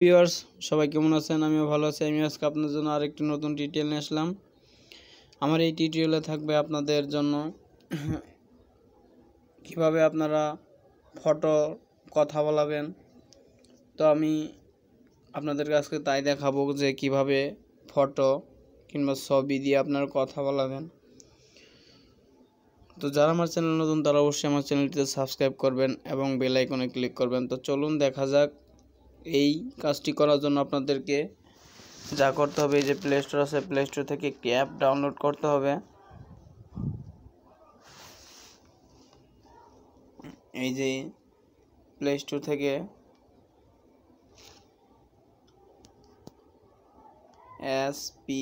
Viewers সবাই কেমন আছেন? আমিও ভালো আছি। আমি আজকে আপনাদের জন্য আরেকটি নতুন টিউটোরিয়াল নিয়ে আসলাম। আমার এই টিউটোরিয়ালে থাকবে আপনাদের জন্য কিভাবে আপনারা ফটো কথা বলাবেন। তো আমি আপনাদেরকে আজকে তাই দেখাবো যে কিভাবে ফটো কিংবা ছবি দিয়ে আপনারা কথা বলাবেন। তো যারা আমার চ্যানেল নতুন তারা অবশ্যই আমার চ্যানেলটিতে সাবস্ক্রাইব করবেন এবং বেল আইকনে ক্লিক করবেন। তো চলুন দেখা যাক। এই কাজটি করার জন্য আপনাদেরকে যা করতে হবে, এই যে প্লে স্টোর আছে, প্লে স্টোর থেকে একটি অ্যাপ ডাউনলোড করতে হবে। এই যে প্লে স্টোর থেকে SPEAKPIC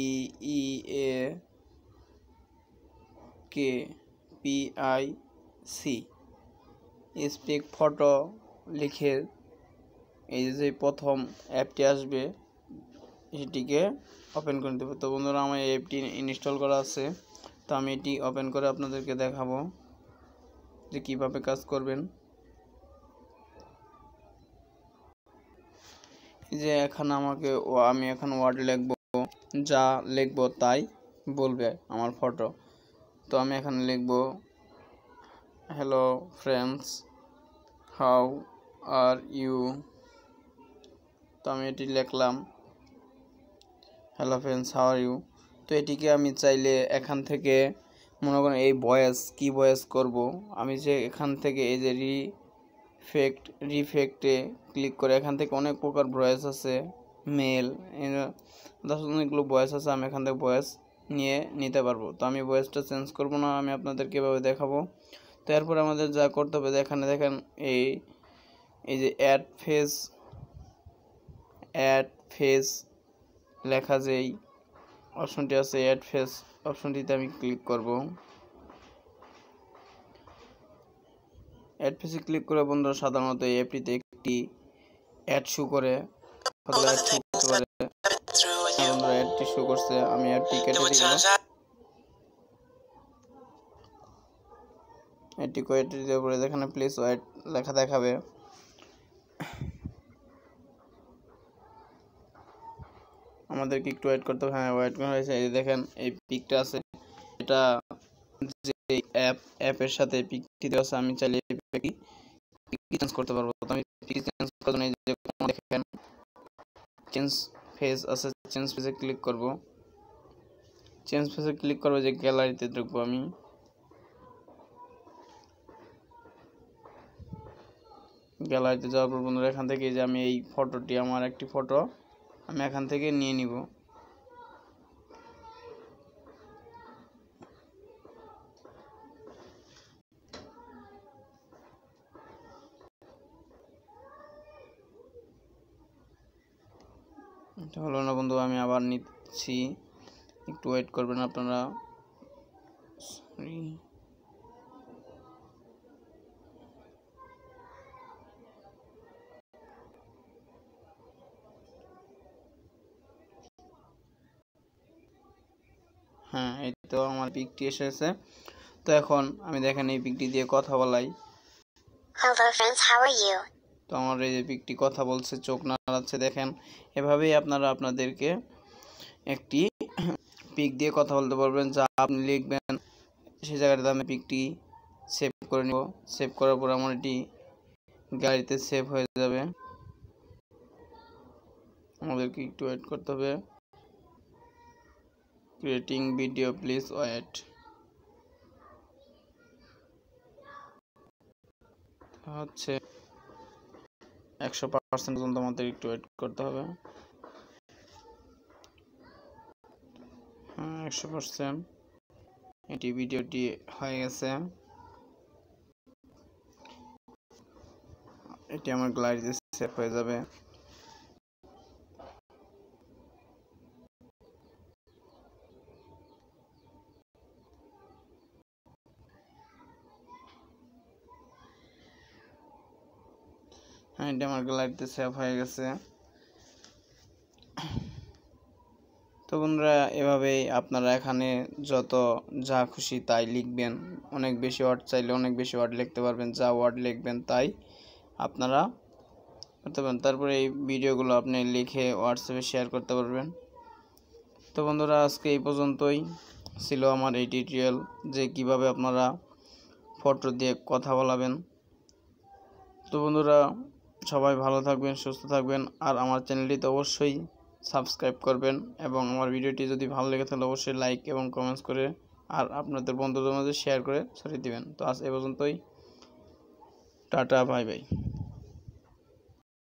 স্পিক ফটো লিখে এই যে প্রথম অ্যাপটি আসবে এটিকে ওপেন করে দেবো। তো বন্ধুরা, আমার এই অ্যাপটি ইনস্টল করা আছে, তো আমি এটি ওপেন করে আপনাদেরকে দেখাবো যে কিভাবে কাজ করবেন। এই যে এখন আমি এখন ওয়ার্ড লিখবো, যা লিখবো তাই বলবে আমার ফটো। তো আমি এখানে লিখবো hello friends, how are you. তো আমি এটি লিখলাম hello friends, how are you. তো এটিকে আমি চাইলে এখান থেকে মনে করেন এই ভয়েস করব, আমি যে এখান থেকে এই যে রিফেক্টে ক্লিক করে এখান থেকে অনেক প্রকার ভয়েস আছে, মেল, অনেকগুলো ভয়েস আছে, আমি এখান থেকে ভয়েস নিতে পারবো। তো আমি ভয়েসটা চেঞ্জ করব না, আমি আপনাদেরকে এভাবে দেখাবো। তো এরপর আমাদের যা করতে হবে, এখানে দেখেন এই যে অ্যাড ফেস লেখা যেই অপশনটি আছে, অ্যাড ফেস অপশনটিতে আমি ক্লিক করব। অ্যাড ফেসে ক্লিক করে বন্ধুরা সাধারণত এই অ্যাপটিতে একটি অ্যাড শো করে, বন্ধুরা অ্যাডটি শো করছে, আমি অ্যাডটি কেটে দিব। এটি কেটে দেওয়ার পরে এখানে প্লিজ ওয়েট লেখা দেখাবে। আমাদেরকে একটু ওয়েট করতে হবে। হ্যাঁ, ওয়েট করা হয়েছে। এই দেখেন এই পিকটা আছে, এটা যে অ্যাপের সাথে পিকটি দেওয়া আছে, আমি চাইলে পিক চেঞ্জ করতে পারবো। তো আমি পিক চেঞ্জ করার জন্য এই যে দেখেন চেঞ্জ ফেস আছে, চেঞ্জ ফেসে ক্লিক করব। চেঞ্জ ফেসে ক্লিক করবো, যে গ্যালারিতে ঢুকবো। আমি গ্যালারিতে যাওয়ার পর বন্ধুরা এখান থেকে যে আমি এই ফটোটি, আমার একটি ফটো আমি এখান থেকে নিয়ে নিব। এটা হলো না বন্ধু, আমি আবার নিচ্ছি, একটু ওয়েট করবেন আপনারা। হ্যাঁ, এই তো আমার পিকটি এসেছে। তো এখন আমি দেখেন এই পিকটি দিয়ে কথা বলাই। Hello friends, how are you? তো আমার এই যে পিকটি কথা বলছে, চোখ নাড়াচ্ছে, দেখেন। এভাবেই আপনারা আপনাদেরকে একটি পিক দিয়ে কথা বলতে পারবেন। যা আপনি লিখবেন সেই জায়গাটাতে আমি পিকটি সেভ করে নিব। সেভ করার পর আমার এটি গ্যালারিতে সেভ হয়ে যাবে। আমাদেরকে একটু ওয়েট করতে হবে। Creating video, please wait. হচ্ছে 100% পর্যন্ত আমাদের একটু ওয়েট করতে হবে। হ্যাঁ, 100% এটি ভিডিওটি হয়ে গেছে। এটি আমার গ্যালারিতে সেভ হয়ে যাবে। হ্যাঁ, এটি আমার গ্যালারিতে সেভ হয়ে গেছে। তো বন্ধুরা, এভাবেই আপনারা এখানে যা খুশি তাই লিখবেন। অনেক বেশি ওয়ার্ড চাইলে অনেক বেশি ওয়ার্ড লিখতে পারবেন, যা ওয়ার্ড লিখবেন তাই আপনারা করতে পারেন। তারপরে এই ভিডিওগুলো আপনি লিখে হোয়াটসঅ্যাপে শেয়ার করতে পারবেন। তো বন্ধুরা, আজকে এই পর্যন্তই ছিল আমার এই টিউটোরিয়াল, যে কিভাবে আপনারা ফটো দিয়ে কথা বলাবেন। তো বন্ধুরা, সবাই ভালো থাকবেন, সুস্থ থাকবেন, আর আমার চ্যানেলটিতে অবশ্যই সাবস্ক্রাইব করবেন, এবং আমার ভিডিওটি যদি ভালো লেগে তাহলে অবশ্যই লাইক এবং কমেন্টস করে আর আপনাদের বন্ধুদের মাঝে শেয়ার করে ছড়িয়ে দিবেন। তো আজ এই পর্যন্তই, টাটা, বাই বাই।